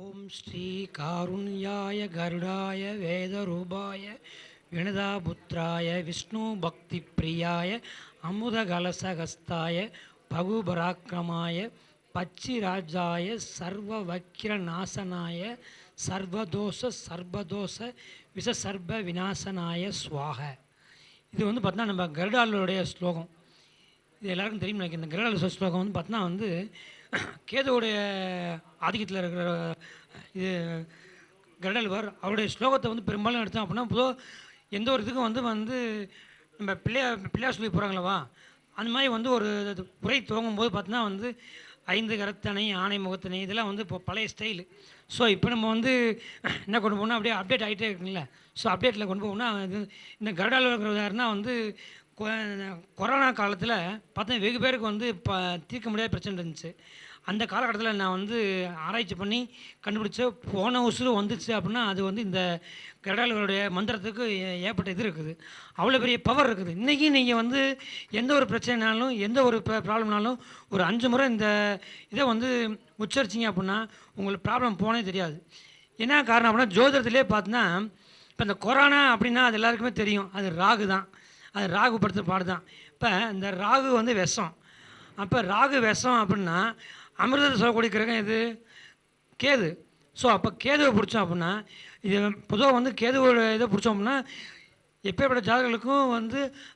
ஓம் ஸ்ரீ காருண்யாய கருடாய வேதரூபாய வினதாபுத்திராய விஷ்ணு பக்தி பிரியாய அமுதகலசகஸ்தாய பகுபராக்கிரமாய பச்சிராஜாய சர்வவக்கிர நாசனாய சர்வதோஷ விஷசர்ப விநாசனாய ஸ்வாக. இது வந்து பார்த்தீங்கன்னா நம்ம கருடாளுடைய ஸ்லோகம். இது எல்லாருக்கும் தெரியும் நினைக்கிறேன். இந்த கருடாள ஸ்லோகம் வந்து பார்த்தீங்கன்னா கேதுவுடைய ஆதிக்கத்தில் இருக்கிற இது கருடாழ்வார் அவருடைய ஸ்லோகத்தை வந்து பெரும்பாலும் எடுத்தோம் அப்படின்னா பொதுவாக எந்த ஒரு இதுக்கும் வந்து நம்ம பிள்ளையார் சொல்லி போகிறாங்களவா அந்த மாதிரி வந்து ஒரு உரை துவங்கும்போது பார்த்தீங்கன்னா 5 கரத்தனை ஆணை முகத்தனை இதெல்லாம் வந்து இப்போ பழைய ஸ்டைலு. ஸோ இப்போ நம்ம என்ன கொண்டு போகணும் அப்படியே அப்டேட் ஆகிட்டே இருக்குங்களே. ஸோ அப்டேட்டில் கொண்டு போகணும்னா இந்த கருடாழ்வார் உதாரணம்னா கொரோனா காலத்தில் பார்த்தா வெகு பேருக்கு இப்போ தீர்க்க முடியாத பிரச்சனை இருந்துச்சு. அந்த காலகட்டத்தில் நான் ஆராய்ச்சி பண்ணி கண்டுபிடிச்ச போன உசுறு வந்துச்சு அப்படின்னா அது இந்த கருடாழ்வாருடைய மந்திரத்துக்கு ஏற்பட்ட இது இருக்குது. அவ்வளோ பெரிய பவர் இருக்குது. இன்றைக்கி நீங்கள் எந்த ஒரு பிரச்சனைனாலும் எந்த ஒரு ப்ராப்ளம்னாலும் ஒரு 5 முறை இந்த இதை உச்சரிச்சிங்க அப்படின்னா உங்களுக்கு ப்ராப்ளம் போனே தெரியாது. என்ன காரணம் அப்படின்னா ஜோதிடத்திலே பார்த்தீங்கன்னா இப்போ இந்த கொரோனா அப்படின்னா அது எல்லாருக்குமே தெரியும். அது ராகு தான். அது ராகு படுத்த பாடு தான். இப்போ இந்த ராகு விஷம். அப்போ ராகு விஷம் அப்படின்னா அமிர்தத்தை சொல்லக்கூடிய கிரகம் இது கேது. ஸோ அப்போ கேதுவை பிடிச்சோம் அப்படின்னா இது பொதுவாக கேதுவோட இதை பிடிச்சோம் அப்படின்னா எப்பேற்பட்ட ஜாதகங்களுக்கும்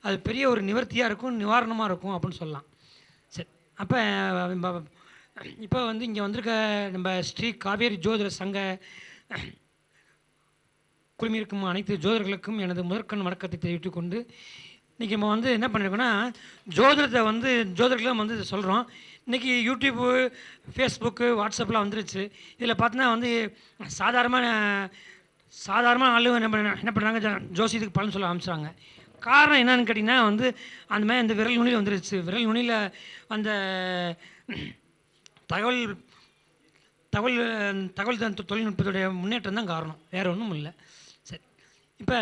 அது பெரிய ஒரு நிவர்த்தியாக இருக்கும், நிவாரணமாக இருக்கும் அப்படின்னு சொல்லலாம். சரி, அப்போ இப்போ இங்கே வந்திருக்க நம்ம ஸ்ரீ காவேரி ஜோதிட சங்க குழுமியிருக்கும் அனைத்து ஜோதிடர்களுக்கும் எனது முதற்கண் வணக்கத்தை தெரிவித்துக் கொண்டு இன்றைக்கி நம்ம என்ன பண்ணியிருக்கோன்னா ஜோதிடத்தை ஜோதிடர்களும் சொல்கிறோம். இன்றைக்கி யூடியூப்பு, ஃபேஸ்புக்கு, வாட்ஸ்அப்லாம் வந்துருச்சு. இதில் பார்த்தீங்கன்னா சாதாரண ஆளு என்ன பண்ணுறாங்க, ஜோசியத்துக்கு பலன் சொல்ல ஆரம்பிச்சாங்க. காரணம் என்னன்னு கேட்டிங்கன்னா அந்த மாதிரி அந்த விரல் நுனியில் வந்துருச்சு. விரல் நுனியில் அந்த தகவல் தொழில்நுட்பத்துடைய முன்னேற்றம் தான் காரணம், வேறு ஒன்றும் இல்லை. சரி, இப்போ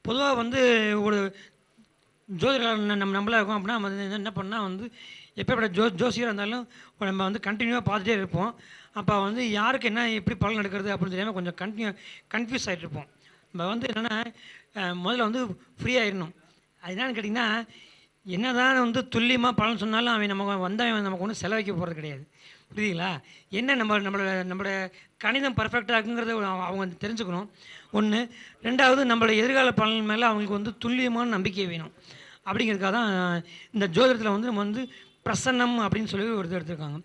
பொதுவாக ஒரு ஜோதிடர்கள் நம்ம நம்மளாக இருக்கோம் அப்படின்னா என்ன பண்ணால் எப்போப்பட்ட ஜோசியராக இருந்தாலும் நம்ம கண்டினியூவாக பார்த்துட்டே இருப்போம். அப்போ யாருக்கு என்ன எப்படி பலன் நடக்கிறது அப்படின்னு தெரியாமல் கொஞ்சம் கன்ஃபியூஸ் ஆகிட்டு இருப்போம். நம்ம என்னென்னா முதல்ல ஃப்ரீ ஆகிடணும். அது என்னன்னு கேட்டிங்கன்னா என்ன தான் துல்லியமாக பலன் சொன்னாலும் அவன் நமக்கு ஒன்றும் செலவைக்க போகிறது கிடையாது. புரியுதுங்களா? என்ன நம்மளோட கணிதம் பர்ஃபெக்டாக இருக்குங்கிறத அவங்க தெரிஞ்சுக்கணும். ஒன்று. ரெண்டாவது நம்மளோட எதிர்கால பலன் மேலே அவங்களுக்கு துல்லியமான நம்பிக்கை வேணும். அப்படிங்கிறதுக்காக தான் இந்த ஜோதிடத்தில் நம்ம பிரசன்னம் அப்படின்னு சொல்லி ஒரு இது எடுத்திருக்காங்க.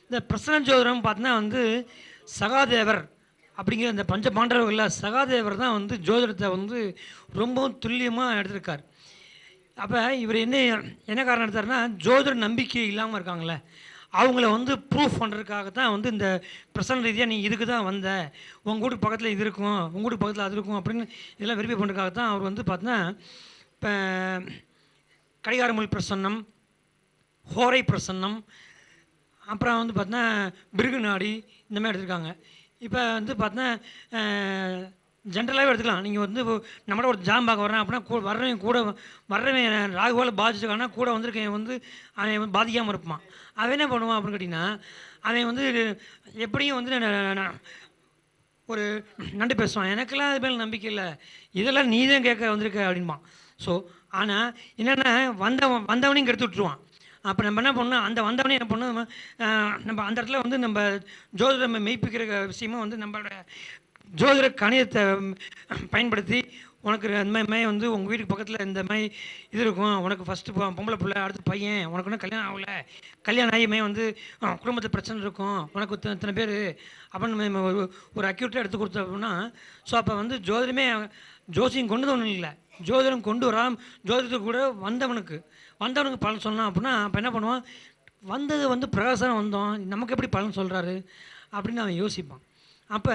இந்த பிரசன்ன ஜோதிடம் பார்த்தீங்கன்னா சகாதேவர் அப்படிங்கிற இந்த பஞ்ச பாண்டவர்களில் சகாதேவர் தான் ஜோதிடத்தை ரொம்பவும் துல்லியமாக எடுத்திருக்கார். அப்போ இவர் என்ன காரணம் எடுத்தாருன்னா ஜோதிட நம்பிக்கை இல்லாமல் இருக்காங்களே அவங்கள ப்ரூஃப் பண்ணுறதுக்காக தான் இந்த பிரசன்ன ரீதியாக நீ இதுக்கு தான் வந்த, உங்கள் வீட்டுக்கு பக்கத்தில் இது இருக்கும், உங்கள் வீட்டுக்கு பக்கத்தில் அது இருக்கும் அப்படின்னு இதெல்லாம் வெரிஃபை பண்ணுறதுக்காக தான் அவர் பார்த்தீங்கன்னா இப்போ கடிகாரமொழி பிரசன்னம், ஹோரை பிரசன்னம், அப்புறம் பார்த்தீங்கன்னா பிருகு நாடி இந்த மாதிரி எடுத்துருக்காங்க. இப்போ பார்த்தீங்கன்னா ஜென்ரலாகவே எடுத்துக்கலாம். நீங்கள் நம்மளோட ஒரு ஜாம் பார்க்க வர்றேன் அப்படின்னா வர்றவன் ராகுவால் பாதிச்சிருக்காங்கன்னா கூட வந்திருக்கேன் அவன் பாதிக்காமல் இருப்பான். அவன் என்ன பண்ணுவான் அப்படின்னு கேட்டிங்கன்னா அவன் எப்படியும் ஒரு நண்டு பேசுவான், எனக்கெல்லாம் அது மேலே நம்பிக்கை இல்லை, இதெல்லாம் நீ தான் கேட்க வந்திருக்க அப்படின்பான். ஸோ ஆனால் என்னென்னா வந்தவனையும் கெடுத்து விட்டுருவான். அப்போ நம்ம என்ன பண்ணோம், அந்த வந்தவனே என்ன பண்ணோம், நம்ம அந்த இடத்துல நம்ம ஜோதிடம் மெய்ப்பிக்கிற விஷயமா நம்மளோட ஜோதிட கணிதத்தை பயன்படுத்தி உனக்கு அந்த மாதிரி உங்கள் வீட்டுக்கு பக்கத்தில் இந்த மாதிரி இது இருக்கும், உனக்கு ஃபஸ்ட்டு பொம்பளை பிள்ளை, அடுத்து பையன், உனக்கு ஒன்றும் கல்யாணம் ஆகலை, கல்யாணம் ஆகியுமே குடும்பத்தில் பிரச்சனை இருக்கும், உனக்கு இத்தனை பேர் அப்படின்னு ஒரு அக்யூரேட்டாக எடுத்து கொடுத்தோம் அப்படின்னா ஸோ அப்போ ஜோதிடமே ஜோசியம் கொண்டு ஒன்றும் இல்லை, ஜோதிடம் கொண்டு வராம ஜோதிடத்துக்கு கூட வந்தவனுக்கு பலன் சொல்லலாம் அப்படின்னா அப்போ என்ன பண்ணுவான், வந்தது பிரகாசம் வந்தோம், நமக்கு எப்படி பலன் சொல்கிறாரு அப்படின்னு அவன் யோசிப்பான். அப்போ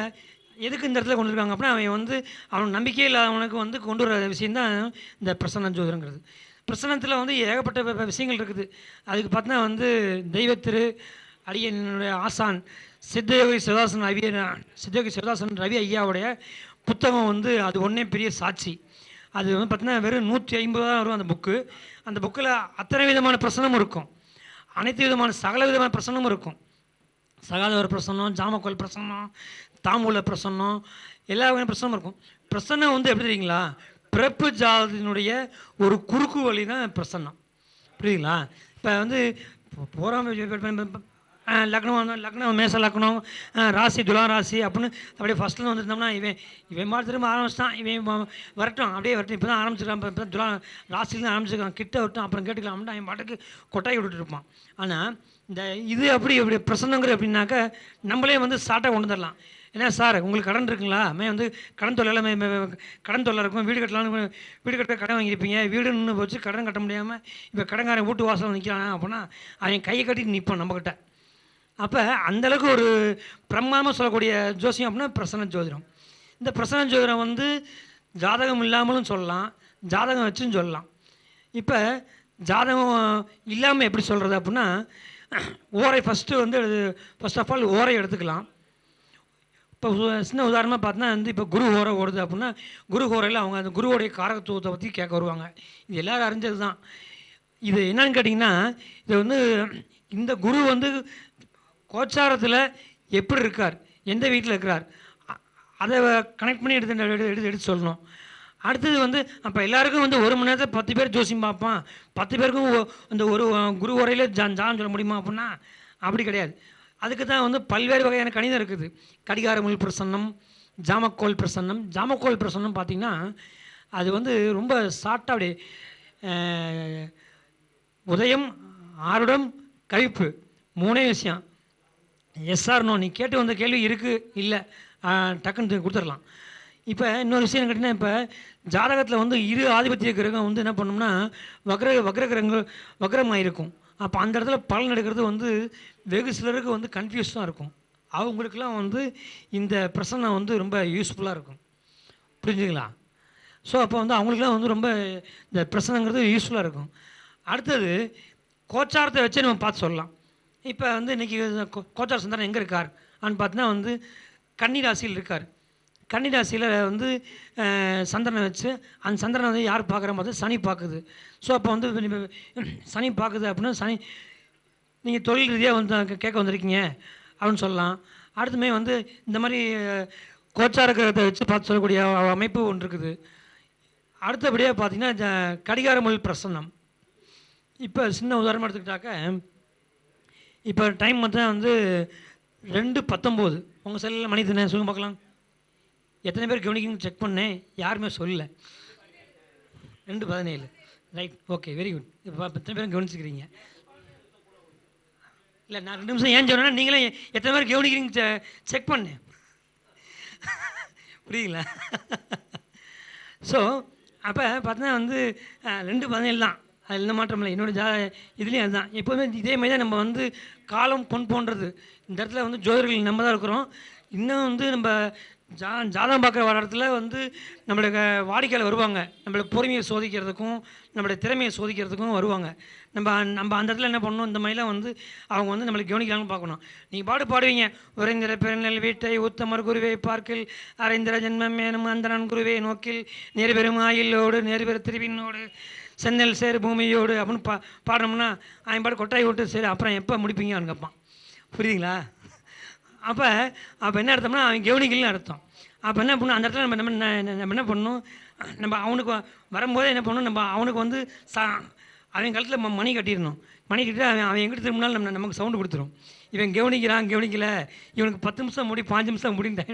எதுக்கு இந்த இடத்துல கொண்டு இருக்காங்க அப்படின்னா அவன் நம்பிக்கை இல்லாதவனுக்கு கொண்டு வர விஷயந்தான் இந்த பிரசன்ன ஜோதிடங்கிறது. பிரசன்னத்தில் ஏகப்பட்ட விஷயங்கள் இருக்குது. அதுக்கு பார்த்தா தெய்வத்திரு அடியனுடைய ஆசான் சித்தயோகி சிவதாசன் ரவி ஐயாவுடைய புத்தகம் அது ஒன்றே பெரிய சாட்சி. அது பார்த்தீங்கன்னா வெறும் 150 தான் வரும் அந்த புக்கு. அந்த புக்கில் அத்தனை விதமான பிரசனமும் இருக்கும், அனைத்து விதமான சகல விதமான பிரசனமும் இருக்கும். சகாதேவர் பிரசன்னம், ஜாமக்கோல் பிரசன்னம், தாம்பூல பிரசன்னம், எல்லா வகையான பிரசனமும் இருக்கும். பிரசன்னம் வந்து எப்படி தெரியுங்களா, பிறப்பு ஜாதத்தினுடைய ஒரு குறுக்கு வழி தான் பிரசன்னம். புரியுதுங்களா? இப்போ வந்து போகிறோம் லக்னம் வந்து லக்னம் மேச லக்னம், ராசி துலா ராசி அப்படின்னு அப்படியே ஃபஸ்ட்டில் வந்துருந்தோம்னா இவன் மாதிரி திரும்ப ஆரம்பிச்சிட்டான், இவன் வரட்டும் அப்படியே வரட்டும், இப்போ தான் ஆரம்பிச்சிருக்கான், இப்போ தான் துலா ராசிலேருந்து ஆரம்பிச்சிருக்கான், கிட்ட வரட்டும் அப்புறம் கேட்டுக்கலாம் அப்படின்ட்டு அவன் பாட்டுக்கு கொட்டாய் விட்டுட்டு இருப்பான். ஆனால் இந்த இது அப்படி பிரசன்னங்கிற அப்படின்னாக்க நம்மளே வந்து ஸ்டார்ட்டாக கொண்டு தரலாம். ஏன்னா சார் உங்களுக்கு கடன் இருக்குங்களா, வந்து கடன் தொழில் கடன் தொல்லை இருக்கும், வீடு கட்டலாம்னு வீடு கட்ட கடன் வாங்கியிருப்பீங்க, வீடுன்னு வச்சு கடன் கட்ட முடியாமல் இப்போ கடன்காரன் வீட்டு வாசல் நிற்கிறான் அப்படின்னா அவன் கையை கட்டிட்டு நிற்பான் நம்மக்கிட்ட. அப்போ அந்தளவுக்கு ஒரு பிரமாதமாக சொல்லக்கூடிய ஜோசியம் அப்படின்னா பிரசன்ன ஜோதிடம். இந்த பிரசன்ன ஜோதிடம் வந்து ஜாதகம் இல்லாமலும் சொல்லலாம், ஜாதகம் வச்சும் சொல்லலாம். இப்போ ஜாதகம் இல்லாமல் எப்படி சொல்கிறது அப்படின்னா, ஓரை ஃபஸ்ட்டு வந்து ஃபஸ்ட் ஆஃப் ஆல் ஓரை எடுத்துக்கலாம். இப்போ சின்ன உதாரணமாக பார்த்தோன்னா வந்து இப்போ குரு ஓரை ஓடுது அப்படின்னா குரு ஓரையில் அவங்க அந்த குருவோடைய காரகத்துவத்தை பற்றி கேட்க வருவாங்க. இது எல்லோரும் அறிஞ்சது தான். இது என்னன்னு கேட்டிங்கன்னா, இது வந்து இந்த குரு வந்து கோச்சாரத்தில் எப்படி இருக்கார், எந்த வீட்டில் இருக்கிறார், அதை கனெக்ட் பண்ணி எடுத்து சொல்லணும். அடுத்தது வந்து அப்போ எல்லாருக்கும் வந்து 1 மணி நேரத்தில் 10 பேர் ஜோசியம் பார்ப்பான், 10 பேருக்கும் அந்த ஒரு குரு உரையில் ஜாதகம் சொல்ல முடியுமா அப்படின்னா அப்படி கிடையாது. அதுக்கு தான் வந்து பல்வேறு வகையான கணிதம் இருக்குது. கடிகாரமுள் பிரசன்னம், ஜாமக்கோல் பிரசன்னம். ஜாமக்கோல் பிரசன்னம் பார்த்திங்கன்னா அது வந்து ரொம்ப ஷார்ட்டாக அப்படி உதயம் ஆருடம் கழிப்பு 3 விஷயம். எஸ்ஆர் நோ, நீ கேட்டு வந்த கேள்வி இருக்குது இல்லை டக்குன்னு கொடுத்துடலாம். இப்போ இன்னொரு விஷயம் கேட்டிங்கன்னா, இப்போ ஜாதகத்தில் வந்து 2 ஆதிபத்திய கிரகம் வந்து என்ன பண்ணோம்னா வக்ரமாக இருக்கும். அப்போ அந்த இடத்துல பலன் எடுக்கிறது வந்து வெகு சிலருக்கு வந்து கன்ஃபியூஸாக இருக்கும். அவங்களுக்கெல்லாம் வந்து இந்த பிரசனை வந்து ரொம்ப யூஸ்ஃபுல்லாக இருக்கும். புரிஞ்சுங்களா? ஸோ அப்போ வந்து அவங்களுக்குலாம் வந்து ரொம்ப இந்த பிரசனைங்கிறது யூஸ்ஃபுல்லாக இருக்கும். அடுத்தது கோச்சாரத்தை வச்சு நம்ம பார்த்து சொல்லலாம். இப்போ வந்து இன்றைக்கி கோச்சார சந்திரன் எங்கே இருக்கார் அப்படின்னு பார்த்தீங்கன்னா வந்து கன்னி ராசியில் இருக்கார். கன்னி ராசியில் வந்து சந்திரனை வச்சு அந்த சந்திரனை வந்து யார் பார்க்குற மாதிரி சனி பார்க்குது. ஸோ அப்போ வந்து சனி பார்க்குது அப்படின்னா சனி நீங்கள் தொழில் ரீதியாக வந்து கேட்க வந்திருக்கீங்க அப்படின்னு சொல்லலாம். அடுத்துமே வந்து இந்த மாதிரி கோச்சார கிரகத்தை வச்சு பார்த்து சொல்லக்கூடிய அமைப்பு ஒன்று இருக்குது. அடுத்தபடியாக பார்த்திங்கன்னா கடிகாரமுள் பிரசன்னம். இப்போ சின்ன உதாரணமாக எடுத்துக்கிட்டாக்க, இப்போ டைம் மட்டும் வந்து 2:19 உங்கள் செல்லில் மணி தானே சொல்லுங்க பார்க்கலாம். எத்தனை பேர் கவனிக்கணும்னு செக் பண்ணேன், யாருமே சொல்லலை. 2:17 ரைட், ஓகே, வெரி குட். இப்போ எத்தனை பேரும் கவனிச்சுக்கிறீங்க? இல்லை, நான் 2 நிமிஷம் ஏன் சொன்னேன்னா நீங்களே எத்தனை பேர் கவனிக்கிறீங்க செக் பண்ணேன். புரியுங்களா? ஸோ அப்போ பார்த்தீங்கன்னா வந்து 2:17 தான், அது எந்த மாற்றம் இல்லை. என்னோடய இதுலேயும் அதுதான். எப்போதுமே இதே மாதிரி தான் நம்ம வந்து காலம் பொன் போன்றது. இந்த இடத்துல வந்து ஜோதிடர்கள் நம்ம தான் இருக்கிறோம். இன்னும் வந்து நம்ம ஜாதகம் பார்க்குற வர இடத்துல வந்து நம்மளுக்கு வாடிக்கையாளர் வருவாங்க, நம்மளோட பொறுமையை சோதிக்கிறதுக்கும் நம்மளுடைய திறமையை சோதிக்கிறதுக்கும் வருவாங்க. நம்ம அந்த இடத்துல என்ன பண்ணணும், இந்த மாதிரிலாம் வந்து அவங்க வந்து நம்மளுக்கு கவனிக்கிறாங்கன்னு பார்க்கணும். நீங்கள் பாடுவீங்க, உரைந்திர பெருநெல் வீட்டை உத்தமர் குருவே பார்க்கில் அரைந்திர ஜென்மம் மேனும் அந்தரன் குருவே நோக்கில் நேர்பெரும் ஆயிலோடு நேர்பெரு திருவினோடு சென்னல் சேர் பூமியோடு அப்படின்னு பாடுறோம்னா அவன் பாடு கொட்டாய் விட்டு சரி அப்புறம் எப்போ முடிப்பீங்க அவனு கேட்பான். புரியுதுங்களா? அப்போ என்ன அர்த்தம்னா அவன் கவனிக்கலன்னு அர்த்தம். அப்போ என்ன பண்ணணும், அந்த இடத்துல நம்ம என்ன பண்ணணும், நம்ம அவனுக்கு வரும்போதே என்ன பண்ணணும், நம்ம அவனுக்கு வந்து அவன் காலத்தில் மணி கட்டிடணும். மணி கட்டிட்டு அவன் எங்கிட்ட திரும்பினாலும் நமக்கு சவுண்டு கொடுத்துரும். இவன் கவனிக்கல, இவனுக்கு 10 நிமிஷம் முடி 5 நிமிஷம் முடின்னு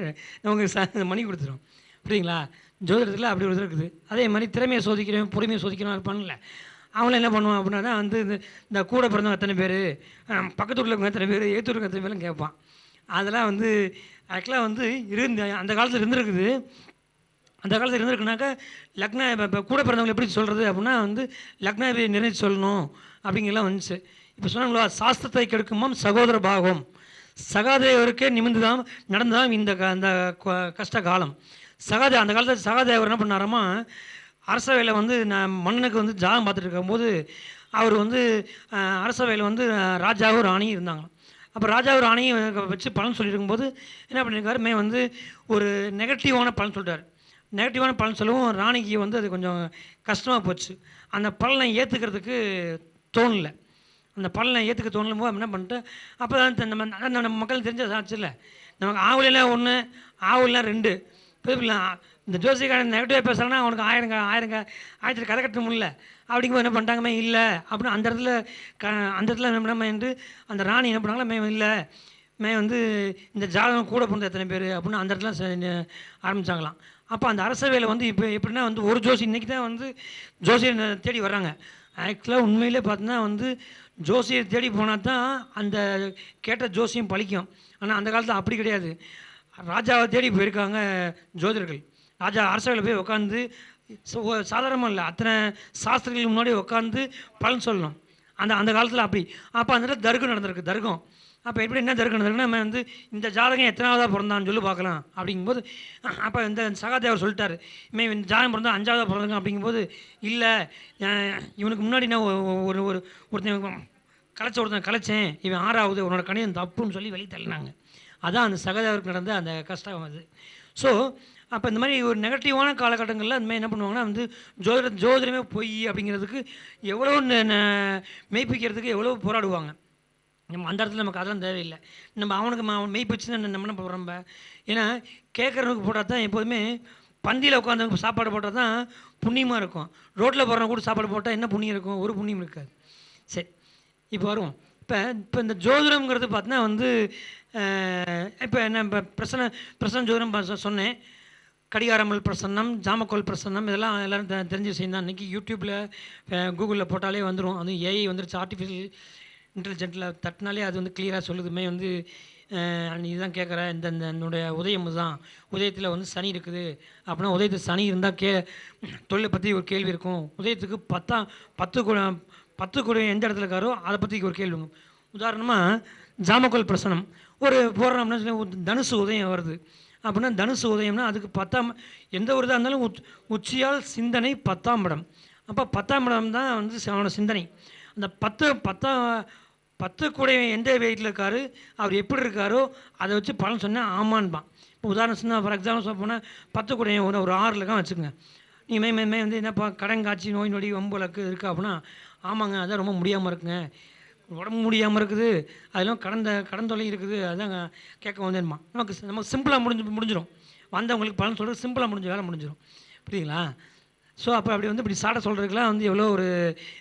நமக்கு மணி கொடுத்துரும். புரியுங்களா? ஜோதிடத்தில் அப்படி ஒரு இது இருக்குது. அதே மாதிரி திறமையை சோதிக்கிறவன் பொறுமையை சோதிக்கிறவன் இருப்பான்ல, அவங்கள என்ன பண்ணுவான் அப்படின்னா வந்து இந்த கூட பிறந்தவங்க எத்தனை பேர், பக்கத்து ஊரில் இருக்கவங்க எத்தனை பேர், ஏத்தூருக்கு எத்தனை பேர்லாம் கேட்பான். அதெல்லாம் வந்து ஆக்சுவலாக வந்து அந்த காலத்தில் இருந்திருக்குது. அந்த காலத்தில் இருந்திருக்குனாக்கா லக்னா இப்போ கூட பிறந்தவங்களை எப்படி சொல்கிறது அப்படின்னா வந்து லக்னா நிர்ணயிச்சு சொல்லணும் அப்படிங்கலாம் வந்துச்சு. இப்போ சொன்னாங்களா, சாஸ்திரத்தை கெடுக்குமாம் சகோதர பாகம், சகாதேவருக்கே நிமிந்து தான் நடந்துதான் இந்த அந்த கஷ்ட காலம். அந்த காலத்தில் சகாதேவர் என்ன பண்ணாராமா, அரசவையில் வந்து மன்னனுக்கு வந்து ஜாதகம் பார்த்துட்டு இருக்கும்போது அவர் வந்து அரசவையில் வந்து ராஜாவும் ராணியும் இருந்தாங்க. அப்போ ராஜாவும் ராணியும் வச்சு பலன் சொல்லியிருக்கும்போது என்ன பண்ணியிருக்காரு, வந்து ஒரு நெகட்டிவான பலன் சொல்லிட்டார். நெகட்டிவான பலன் சொல்லவும் ராணிக்கு வந்து அது கொஞ்சம் கஷ்டமாக போச்சு. அந்த பலனை ஏற்றுக்கிறதுக்கு தோணலை. அந்த பலனை ஏற்றுக்க தோணும் போது என்ன பண்ணிட்டு அப்போ தான் நம்ம மக்கள் தெரிஞ்ச சாட்சி இல்லை. நமக்கு ஆவலில் ஒன்று, ஆவலில் 2 இந்த ஜோசியக்காரன் நெகட்டிவாக பேசுகிறான்னா அவனுக்கு ஆயிரத்தி கதை கட்ட முடியல. அப்படிங்கும்போது என்ன பண்ணிட்டாங்கமே இல்லை அப்படின்னு அந்த இடத்துல என்ன பண்ணாமல் என்று அந்த ராணி என்ன பண்ணாங்களா இல்லை வந்து இந்த ஜாதகம் கூட பிறந்த எத்தனை பேர் அப்படின்னு அந்த இடத்துல ஆரம்பித்தாங்களாம். அப்போ அந்த அரசவையில் வந்து இப்போ எப்படின்னா வந்து ஒரு ஜோசி இன்றைக்கி தான் வந்து ஜோசியர் தேடி வர்றாங்க. ஆக்சுவலாக உண்மையிலே பார்த்தோன்னா வந்து ஜோசியர் தேடி போனால் தான் அந்த கேட்ட ஜோசியம் பழிக்கும். ஆனால் அந்த காலத்தில் அப்படி கிடையாது. ராஜாவை தேடி போயிருக்காங்க ஜோதிடர்கள். ராஜா அரசவையில் போய் உட்காந்து சாதாரணமாக இல்லை, அத்தனை சாஸ்திரிகளுக்கு முன்னாடி உட்காந்து பலன் சொல்லணும். அந்த காலத்தில் அப்படி. அப்போ அந்த இடத்துல தர்க்கம் நடந்திருக்கு. தர்க்கம் அப்போ எப்படி என்ன தர்க்கம் நடந்திருக்குன்னா நம்ம வந்து இந்த ஜாதகம் எத்தனாவதாக பிறந்தான்னு சொல்லி பார்க்கலாம் அப்படிங்கும்போது அப்போ இந்த சகாதேவர் சொல்லிட்டார், இந்த ஜாதகம் பிறந்தா 5ஆவதாக பிறந்தாங்க. அப்படிங்கும்போது இல்லை இவனுக்கு முன்னாடி நான் ஒருத்தன் கலைச்சேன், இவன் 6ஆவது, உன்னோட கணிதம் தப்புன்னு சொல்லி வெளியே தள்ளினாங்க. அதான் அந்த சகாதேவருக்கு நடந்த அந்த கஷ்டம் அது. ஸோ அப்போ இந்த மாதிரி ஒரு நெகட்டிவான காலகட்டங்களில் அந்த மாதிரி என்ன பண்ணுவாங்கன்னா வந்து ஜோதிடமே பொய் அப்படிங்கிறதுக்கு எவ்வளோ மெய்ப்பிக்கிறதுக்கு எவ்வளோ போராடுவாங்க. நம்ம அந்த இடத்துல நமக்கு அதெல்லாம் தேவையில்லை. நம்ம அவனுக்கு மெய்ப்பிச்சுன்னா நம்ம என்ன போகிறோம். ஏன்னா கேட்குறவனுக்கு போட்டால் தான் எப்போதுமே பந்தியில் உட்காந்து சாப்பாடு போட்டால் தான் புண்ணியமாக இருக்கும். ரோட்டில் போகிறவங்க கூட சாப்பாடு போட்டால் என்ன புண்ணியம் இருக்கும்? ஒரு புண்ணியம் இருக்காது. சரி, இப்போ வருவோம். இப்போ இந்த ஜோதிடம்ங்கிறது பார்த்தீங்கன்னா வந்து இப்போ என்ன இப்போ பிரசன்ன ஜோதிடம் சொன்னேன். கடிகாரமல் பிரசன்னம், ஜாமக்கோல் பிரசன்னம், இதெல்லாம் எல்லோரும் தெரிஞ்ச விஷயம் தான். இன்றைக்கி யூடியூப்பில் கூகுளில் போட்டாலே வந்துடும். அது ஏஐ வந்துருச்சு, ஆர்டிஃபிஷியல் இன்டெலிஜென்ட்டில் தட்டினாலே அது வந்து கிளியராக சொல்லுதுமே வந்து இதுதான் கேட்குற என்னுடைய உதயம் தான், உதயத்தில் வந்து சனி இருக்குது அப்படின்னா உதயத்துக்கு சனி இருந்தால் தொழிலை பற்றி ஒரு கேள்வி இருக்கும். உதயத்துக்கு 10 கூட எந்த இடத்துல இருக்காரோ அதை பற்றி ஒரு கேள்வி. உதாரணமாக ஜாமக்கோல் பிரசனம் ஒரு போடுறோம்னா தனுசு உதயம் வருது அப்படின்னா தனுசு உதயம்னா அதுக்கு 10ஆம் எந்த ஒரு இதாக இருந்தாலும் உச்சியால் சிந்தனை 10ஆம் இடம். அப்போ 10ஆம் இடம் தான் வந்து அவனோட சிந்தனை. அந்த 10 கூட எந்த வீட்டில் இருக்காரு, அவர் எப்படி இருக்காரோ அதை வச்சு பலன் சொன்னால் ஆமான்பான். இப்போ உதாரணம் சொன்னால் ஃபார் எக்ஸாம்பிள் சொல்ல போனால் 10 கூட ஒரு 6 லக்கம் வச்சுக்கோங்க. நீங்கள் வந்து என்னப்பா கடன் காட்சி நோய் நொடி வம்புலக்கு இருக்குது அப்படின்னா ஆமாங்க அதான் ரொம்ப முடியாமல் இருக்குங்க, உடம்பு முடியாமல் இருக்குது, அதெல்லாம் கடன் தொல்லை இருக்குது, அதுதான் கேட்க வந்தேன்மா. நமக்கு சிம்பிளாக முடிஞ்சிடும். வந்தவங்களுக்கு பலன் சொல்கிறது சிம்பிளாக வேலை முடிஞ்சிடும். புரியுங்களா? ஸோ அப்போ அப்படி வந்து இப்படி சாட்டை சொல்கிறதுக்கெலாம் வந்து எவ்வளோ ஒரு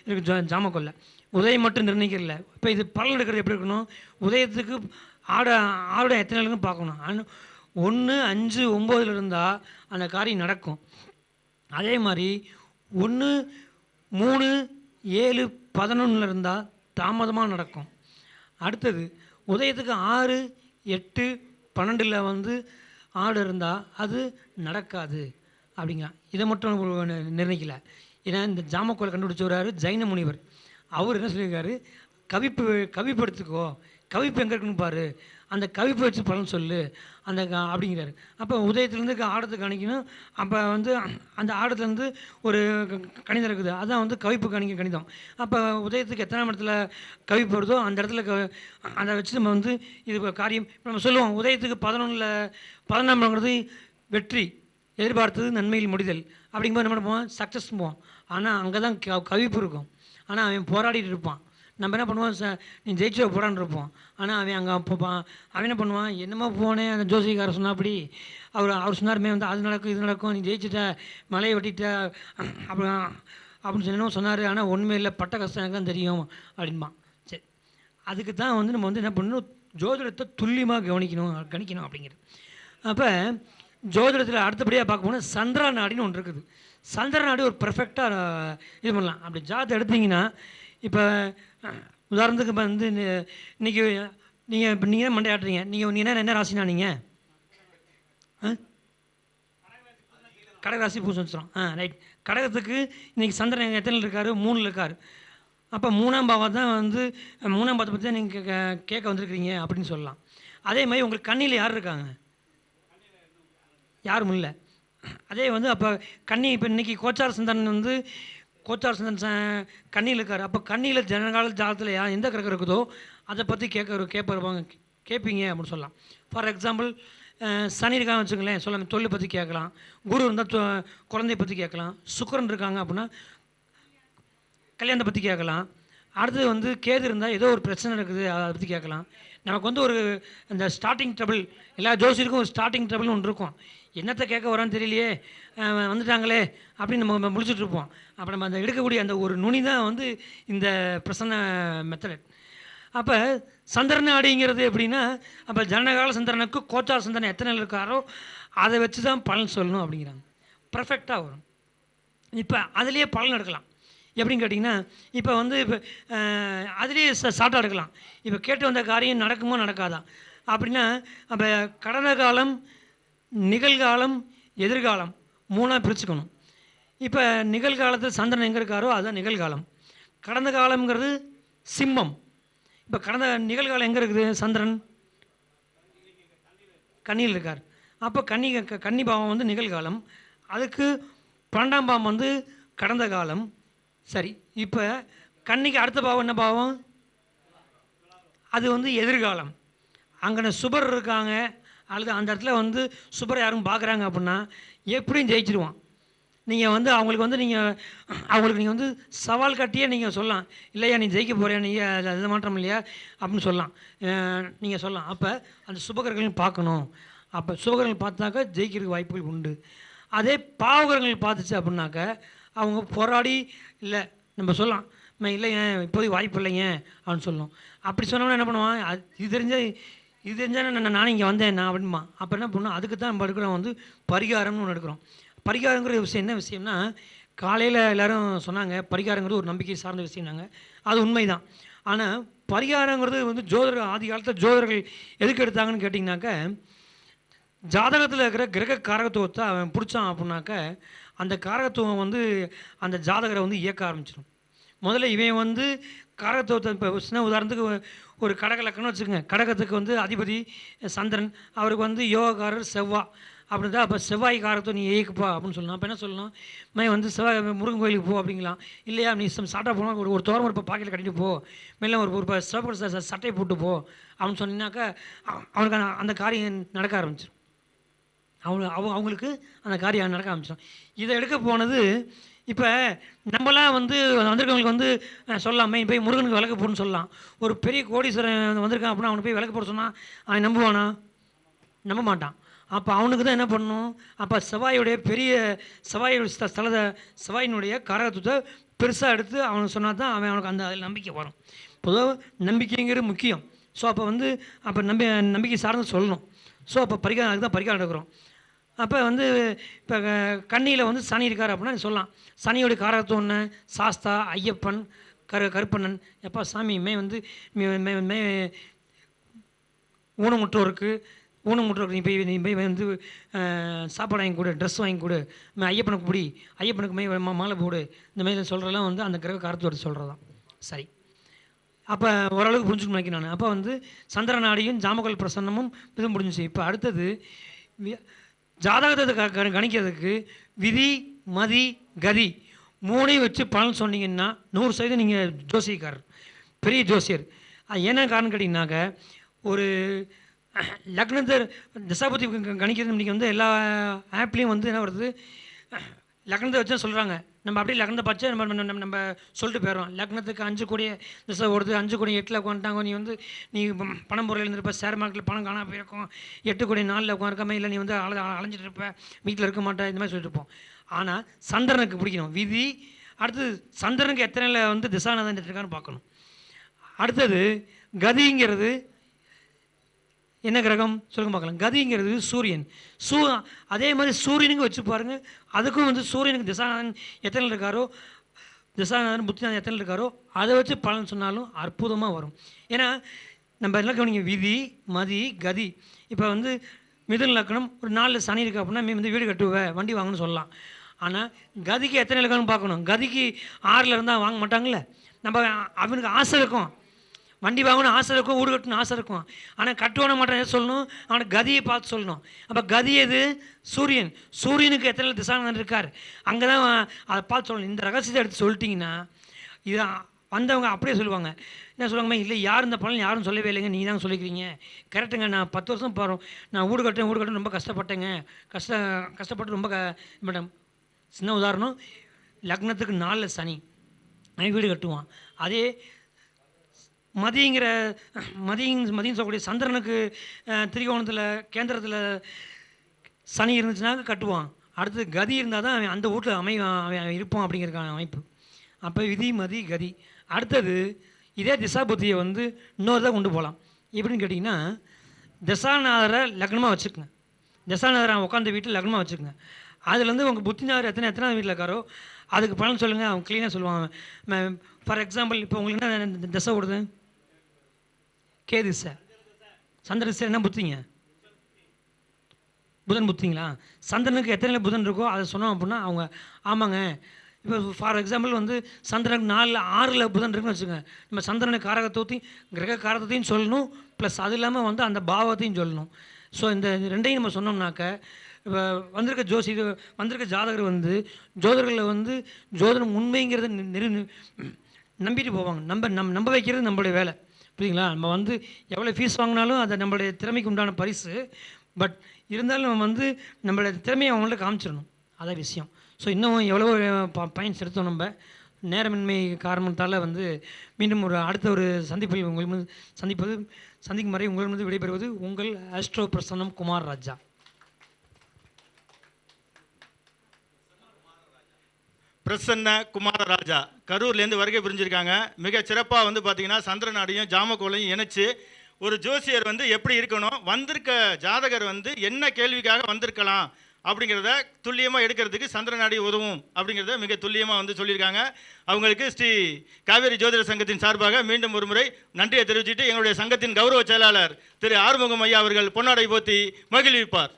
இருக்குது ஜாமக்கொல்லை. உதயம் மட்டும் நிர்ணயிக்கிறதில்ல. இப்போ இது பலன் எடுக்கிறது எப்படி இருக்கணும்? உதயத்துக்கு ஆட எத்தனை நாளுக்குன்னு பார்க்கணும். 1, 5, 9 இருந்தால் அந்த காரியம் நடக்கும். அதே மாதிரி 1, 3, 7, 11 இருந்தால் தாமதமாக நடக்கும். அடுத்தது உதயத்துக்கு 6, 8, 12 வந்து ஆடு இருந்தால் அது நடக்காது அப்படிங்க. இதை மட்டும் நிர்ணயிக்கல. ஏன்னா இந்த ஜாமக்கோலை கண்டுபிடிச்சி வர்றாரு ஜைன முனிவர். அவர் என்ன சொல்லியிருக்காரு, கவிப்பு எடுத்துக்கோ, கவிப்பு எங்கே இருக்குன்னு பாரு, அந்த கவிப்பை வச்சு பலன் சொல்லு அந்த அப்படிங்கிறாரு. அப்போ உதயத்துலேருந்து ஆடத்துக்கு கணிக்கணும். அப்போ வந்து அந்த ஆடத்துலேருந்து ஒரு கணிதம் இருக்குது, அதுதான் வந்து கவிப்பு கணிதம். அப்போ உதயத்துக்கு எத்தனை இடத்துல கவிப்பு வருதோ அந்த இடத்துல அதை வச்சு நம்ம வந்து இது காரியம் நம்ம சொல்லுவோம். உதயத்துக்கு 11ஆம் இடங்கிறது வெற்றி, எதிர்பார்த்தது நன்மையில் முடிதல் அப்படிங்கும்போது என்ன பண்ணுவோம், சக்ஸஸ் போவோம். ஆனால் அங்கே தான் கவிப்பு இருக்கும். ஆனால் அவன் போராடிட்டு இருப்பான். நம்ம என்ன பண்ணுவோம், நீ ஜெயிச்சு போடான்னு இருப்போம். ஆனால் அவன் அங்கே அவன் என்ன பண்ணுவான், என்னமோ போனேன் அந்த ஜோசிகாரர் சொன்னா அப்படி அவர் சொன்னாருமே வந்து அது நடக்கும் இது நடக்கும், நீ ஜெயிச்சுட்ட மலையை வெட்டிட்ட அப்படின்னு சொல்லணும் சொன்னார். ஆனால் உண்மையில் பட்ட கஷ்டம் எனக்கு தான் தெரியும் அப்படின்பான். சரி, அதுக்கு தான் வந்து நம்ம வந்து என்ன பண்ணணும், ஜோதிடத்தை துல்லியமாக கணிக்கணும் அப்படிங்கிறது. அப்போ ஜோதிடத்தில் அடுத்தபடியாக பார்க்க போனால் சந்திர நாடின்னு ஒன்று இருக்குது. சந்திர நாடி ஒரு பர்ஃபெக்டாக இது பண்ணலாம். அப்படி ஜாதகம் எடுத்தீங்கன்னா இப்போ உதாரணத்துக்கு இப்போ வந்து இன்றைக்கி நீங்கள் மண்டை ஆட்டுறீங்க, நீங்கள் என்ன ராசினா நீங்கள் கடகராசி பூசம் வச்சுரும். ரைட். கடகத்துக்கு இன்றைக்கி சந்திரன் எத்தனை இருக்கார், 3 இருக்கார். அப்போ 3ஆம் பாவம் தான் வந்து 3ஆம் பாவத்தை பற்றி தான் நீங்கள் கேட்க வந்திருக்கிறீங்க அப்படின்னு சொல்லலாம். அதே மாதிரி உங்களுக்கு கண்ணியில் யார் இருக்காங்க, யாரும் இல்லை. அதே வந்து அப்போ கன்னி இப்போ இன்றைக்கி கோச்சார சந்திரன் வந்து கண்ணியில் இருக்கார். அப்போ கண்ணியில் ஜனகால ஜாதத்தில் எந்த கிரகம் இருக்குதோ அதை பற்றி கேட்பீங்க அப்படின்னு சொல்லலாம். ஃபார் எக்ஸாம்பிள் சனி இருக்காங்க வச்சுங்களேன், சொல்லலாம் தொழிலை பற்றி கேட்கலாம். குரு இருந்தால் குழந்தைய பற்றி கேட்கலாம். சுக்கிரன் இருக்காங்க அப்படின்னா கல்யாணத்தை பற்றி கேட்கலாம். அடுத்தது வந்து கேது இருந்தால் ஏதோ ஒரு பிரச்சனை இருக்குது, அதை பற்றி கேட்கலாம். நமக்கு வந்து ஒரு இந்த ஸ்டார்டிங் ட்ரபிள், எல்லா ஜோசியருக்கும் ஒரு ஸ்டார்டிங் ட்ரபிள்னு ஒன்று இருக்கும். என்னத்தை கேட்க வரான்னு தெரியலையே, வந்துட்டாங்களே அப்படின்னு நம்ம முழிச்சிட்டு இருப்போம். அப்போ நம்ம அந்த எடுக்கக்கூடிய அந்த ஒரு நுனி தான் வந்து இந்த பிரசன்ன மெத்தட். அப்போ சந்திரன் அடிங்கிறது எப்படின்னா, அப்போ ஜனனகால சந்திரனுக்கு கோச்சார சந்திரன் எத்தனை இருக்காரோ அதை வச்சு தான் பலன் சொல்லணும் அப்படிங்கிறாங்க. பர்ஃபெக்டாக வரும். இப்போ அதுலேயே பலன் எடுக்கலாம். எப்படின்னு கேட்டிங்கன்னா, இப்போ வந்து இப்போ அதுலேயே ஷார்ட்டாக எடுக்கலாம். இப்போ கேட்டு வந்த காரியம் நடக்குமோ நடக்காதா அப்படின்னா, அப்போ கடந்த காலம், நிகழ்காலம், எதிர்காலம் 3ஆக பிரிச்சுக்கணும். இப்போ நிகழ்காலத்தில் சந்திரன் எங்கே இருக்காரோ அதுதான் நிகழ்காலம். கடந்த காலம்ங்கிறது சிம்மம். இப்போ கடந்த நிகழ்காலம் எங்கே இருக்குது? சந்திரன் கன்னியில் இருக்கார். அப்போ கன்னி பாவம் வந்து நிகழ்காலம், அதுக்கு 12ஆம் பாவம் வந்து கடந்த காலம். சரி, இப்போ கன்னிக்கு அடுத்த பாவம் என்ன பாவம்? அது வந்து எதிர்காலம். அங்கே சுபர் இருக்காங்க, அல்லது அந்த இடத்துல வந்து சுபரை யாரும் பார்க்குறாங்க அப்படின்னா எப்படியும் ஜெயிச்சிடுவான். நீங்கள் வந்து அவங்களுக்கு நீங்கள் வந்து சவால் கட்டியே நீங்கள் சொல்லலாம், இல்லையா நீ ஜெயிக்க போறியா, நீ அது மாற்றம் இல்லையா அப்படின்னு சொல்லலாம். நீங்கள் சொல்லலாம். அப்போ அந்த சுபகரங்களையும் பார்க்கணும். அப்போ சுபகரங்கள் பார்த்தாக்கா ஜெயிக்கிறதுக்கு வாய்ப்புகள் உண்டு. அதே பாவகரங்கள் பார்த்துச்சு அப்படின்னாக்க அவங்க போராடி, இல்லை நம்ம சொல்லலாம், இல்லைங்க இப்போதைக்கு வாய்ப்பு இல்லைங்க அப்படின்னு சொல்லணும். அப்படி சொன்னோம்னா என்ன பண்ணுவான், இது தெரிஞ்சால் நானும் இங்கே வந்தேன் அப்படின்மா. அப்போ என்ன பண்ணணும், அதுக்கு தான் நம்ம எடுக்கிறோம் வந்து பரிகாரம்னு ஒன்று எடுக்கிறோம். பரிகாரங்கிற விஷயம் என்ன விஷயம்னா, காலையில் எல்லோரும் சொன்னாங்க பரிகாரங்கிறது ஒரு நம்பிக்கை சார்ந்த விஷயம்னாங்க. அது உண்மை தான். ஆனால் பரிகாரங்கிறது வந்து ஜோதிடர்கள் ஆதி காலத்தில் ஜோதிடர்கள் எதுக்கு எடுத்தாங்கன்னு கேட்டிங்கனாக்க, ஜாதகத்தில் இருக்கிற கிரக காரகத்துவத்தை அவன் பிடிச்சான் அப்படின்னாக்க அந்த காரகத்துவம் வந்து அந்த ஜாதகரை வந்து இயக்க ஆரம்பிச்சிடும். முதல்ல இவன் வந்து காரகத்துவத்தை, இப்போ சின்ன உதாரணத்துக்கு ஒரு கடக லக்கணம்னு வச்சுக்கோங்க. கடகத்துக்கு வந்து அதிபதி சந்திரன், அவருக்கு வந்து யோகக்காரர் செவ்வாய் அப்படின்னு தான். அப்போ செவ்வாய் காரகத்துவம் நீ இயக்குப்பா அப்படின்னு சொல்லலாம். அப்போ என்ன சொல்லணும், வந்து செவ்வாய் முருகன் கோயிலுக்கு போ அப்படிங்களாம். இல்லையா நீ சாட்டாக போனால் ஒரு தோரம் இப்போ பாக்கெட்டில் கட்டிட்டு போ, மேலே ஒரு சிவப்பு சட்டை போட்டு போ அப்படின்னு சொன்னீங்கன்னாக்கா அவனுக்கு அந்த காரியம் நடக்க ஆரம்பிச்சிடும். அவங்களுக்கு அந்த காரியம் நடக்க ஆரம்பிச்சிடும். இதை எடுக்க போனது இப்போ நம்மளாம் வந்து வந்திருக்கவங்களுக்கு வந்து சொல்லலாமே, போய் முருகனுக்கு விளக்கு போடுன்னு சொல்லலாம். ஒரு பெரிய கோடீஸ்வரன் வந்திருக்கான் அப்படின்னா அவனுக்கு போய் விளக்கு போட சொன்னால் அவன் நம்புவானா? நம்ப மாட்டான். அப்போ அவனுக்கு தான் என்ன பண்ணணும், அப்போ செவ்வாயுடைய செவ்வாயினுடைய காரகத்துவத்தை பெருசாக எடுத்து அவனுக்கு சொன்னால் தான் அவனுக்கு அந்த அதில் நம்பிக்கை வரும். பொதுவாக நம்பிக்கைங்கிறது முக்கியம். ஸோ அப்போ வந்து நம்பிக்கை சார்ந்து சொல்லணும். ஸோ அப்போ அதுக்கு தான் பரிகாரம் எடுக்கிறோம். அப்போ வந்து இப்போ கன்னியில் வந்து சனி இருக்கார் அப்படின்னா சொல்லலாம், சனியோடைய காரகத்துவம் என்ன? சாஸ்தா, ஐயப்பன், கருப்பண்ணன். எப்போ சாமி வந்து ஊனமுற்றோருக்கு நீ போய் வந்து சாப்பாடு வாங்கி கொடு, ட்ரெஸ் வாங்கி கொடு, ஐயப்பனுக்கு பிடி, ஐயப்பனுக்கு மாலை போடு, இந்த மாதிரி சொல்கிறதெல்லாம் வந்து அந்த கிரக காரத்தோடு சொல்கிறதான். சரி, அப்போ ஓரளவுக்கு புரிஞ்சுக்கணும் நினைக்கிறேன் நான். அப்போ வந்து சந்திர நாடியும் ஜாமகல் பிரசன்னமும் இது முடிஞ்சிச்சு. இப்போ அடுத்தது ஜாதகத்தை கணிக்கிறதுக்கு விதி, மதி, கதி 3ஐயும் வச்சு பலன் சொன்னீங்கன்னா 100% நீங்கள் ஜோசியக்காரர், பெரிய ஜோசியர். அது என்ன காரணம் கேட்டிங்கனாக்க, ஒரு லக்னத்தை தசாபதி கணிக்கிறது இன்றைக்கி வந்து எல்லா ஆப்லேயும் வந்து என்ன வருது, லக்னத்தை வச்சு தான் சொல்கிறாங்க. நம்ம அப்படியே லக்னத்தை பார்த்து நம்ம சொல்லிட்டு போயிடுறோம். லக்னத்துக்கு 5 கோடி திசை ஓடுது, 5 கோடி 8ல் உட்காந்துட்டாங்க, நீ வந்து நீ பணம் பொருள் இருந்திருப்ப, ஷேர் மார்க்கெட்டில் பணம் காணாமல் போயிருக்கும், 8 கோடி 4ல் உட்காந்துருக்காம, இல்லை நீ வந்து அலைஞ்சிட்டு இருப்ப, வீட்டில் இருக்க மாட்டேன், இந்த மாதிரி சொல்லிட்டு இருப்போம். ஆனால் சந்திரனுக்கு பிடிக்கணும் விதி. அடுத்தது சந்திரனுக்கு எத்தனையில் வந்து திசாநாதன் எடுத்துருக்கான்னு பார்க்கணும். அடுத்தது கதிங்கிறது என்ன கிரகம் சொல்லுங்க பார்க்கலாம். கதிங்கிறது சூரியன். அதே மாதிரி சூரியனுக்கு வச்சு பாருங்கள், அதுக்கும் வந்து சூரியனுக்கு திசாநாதன் எத்தனை இருக்காரோ, திசாநாதன் புத்திநாதன் எத்தனை இருக்காரோ அதை வச்சு பலன் சொன்னாலும் அற்புதமாக வரும். ஏன்னா நம்ம என்ன கவனிங்க, விதி, மதி, கதி. இப்போ வந்து மிதுன லக்னம் ஒரு 4 சனி இருக்குது அப்படின்னா வந்து வீடு கட்டுவேன், வண்டி வாங்கணும்னு சொல்லலாம். ஆனால் கதிக்கு எத்தனை இலக்கணம்னு பார்க்கணும். கதிக்கு 6ல் இருந்தால் வாங்க மாட்டாங்களே. நம்ம அவனுக்கு ஆசை இருக்கும், வண்டி வாங்கணும் ஆசை இருக்கும், வீடு கட்டணும் ஆசை இருக்கும். ஆனால் கட்டுவான மாட்டான் எது சொல்லணும், அவனுக்கு கதியை பார்த்து சொல்லணும். அப்போ கதி எது? சூரியன். சூரியனுக்கு எத்தனை திசாநாதன் இருக்கார், அங்கே தான் அதை பார்த்து சொல்லணும். இந்த ரகசியத்தை எடுத்து சொல்லிட்டிங்கன்னா இது வந்தவங்க அப்படியே சொல்லுவாங்க. என்ன சொல்லுவாங்க, இல்லை யார் இந்த பலன் யாரும் சொல்லவே இல்லைங்க, நீங்கள் தான் சொல்லிக்கிறீங்க. கரெக்டுங்க, நான் 10 வருஷம் போகிறோம், நான் வீடு கட்டேன் ரொம்ப கஷ்டப்பட்டேங்க, கஷ்டப்பட்டு ரொம்ப மேடம். சின்ன உதாரணம், லக்னத்துக்கு 4ல் சனி, வீடு கட்டுவான். அதே மதிங்கிற மதின்னு சொல்லக்கூடிய சந்திரனுக்கு திரிகோணத்தில் கேந்திரத்தில் சனி இருந்துச்சுன்னா கட்டுவான். அடுத்தது கதி இருந்தால் தான் அவன் அந்த வீட்டில் அவன் இருப்பான் அப்படிங்கிறதுக்கான அமைப்பு. அப்போ விதி மதி கதி. அடுத்தது இதே திசா புத்தியை வந்து இன்னொரு தான் கொண்டு போகலாம். எப்படின்னு கேட்டிங்கன்னா, தசாநாதரை லக்னமாக வச்சுக்கோங்க. தசாநாதரை உட்காந்த வீட்டில் லக்னமாக வச்சுக்கோங்க. அதுலேருந்து உங்கள் புத்திநாதர் எத்தனை வீட்டில் இருக்காரோ அதுக்கு பலன் சொல்லுங்கள். அவங்க க்ளீனாக சொல்லுவாங்க. ஃபார் எக்ஸாம்பிள் இப்போ உங்களுக்கு என்ன திசை ஓடுது? கே திசை. சந்திர திசை என்ன புத்திங்க? புதன் புத்திங்களா? சந்திரனுக்கு எத்தனை புதன் இருக்கோ அதை சொன்னோம் அப்படின்னா அவங்க ஆமாங்க. இப்போ ஃபார் எக்ஸாம்பிள் வந்து சந்திரனுக்கு 4-6 புதன் இருக்குன்னு வச்சுக்கோங்க. நம்ம சந்திரனுக்கு காரகத்துவத்தையும் கிரக காரகத்தையும் சொல்லணும், ப்ளஸ் அது இல்லாமல் வந்து அந்த பாவத்தையும் சொல்லணும். ஸோ இந்த ரெண்டையும் நம்ம சொன்னோம்னாக்க இப்போ வந்திருக்க ஜாதகர் வந்து ஜோதிடர்களில் வந்து ஜோதிடம் உண்மைங்கிறத நம்பிட்டு போவாங்க. நம்ப வைக்கிறது நம்மளுடைய வேலை, புரியுங்களா? நம்ம வந்து எவ்வளோ ஃபீஸ் வாங்கினாலும் அதை நம்மளுடைய திறமைக்கு உண்டான பரிசு. பட் இருந்தாலும் நம்ம வந்து நம்மளுடைய திறமையை அவங்கள்ட்ட காமிச்சிடணும், அதான் விஷயம். ஸோ இன்னும் எவ்வளோ பயன் செலுத்தோம். நம்ம நேரமின்மை காரணத்தால் வந்து மீண்டும் அடுத்த ஒரு சந்திப்பில் சந்திக்கும் வரை உங்களிடம் விடைபெறுவது உங்கள் ஆஸ்ட்ரோ பிரசன்னம் குமார் ராஜா. பிரசன்ன குமாரராஜா கரூர்லேருந்து வருகை புரிஞ்சிருக்காங்க. மிக சிறப்பாக வந்து பார்த்தீங்கன்னா சந்திரநாடியும் ஜாமக்கோளையும் இணைச்சு ஒரு ஜோசியர் வந்து எப்படி இருக்கணும், வந்திருக்க ஜாதகர் வந்து என்ன கேள்விக்காக வந்திருக்கலாம் அப்படிங்கிறத துல்லியமாக எடுக்கிறதுக்கு சந்திரநாடி உதவும் அப்படிங்கிறத மிக துல்லியமாக வந்து சொல்லியிருக்காங்க. அவங்களுக்கு ஸ்ரீ காவேரி ஜோதிட சங்கத்தின் சார்பாக மீண்டும் ஒரு முறை நன்றியை தெரிவிச்சுட்டு எங்களுடைய சங்கத்தின் கௌரவ செயலாளர் திரு ஆறுமுகம் ஐயா அவர்கள் பொன்னாடை போத்தி மகிழ்விப்பார்.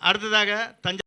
அடுத்ததாக தஞ்சை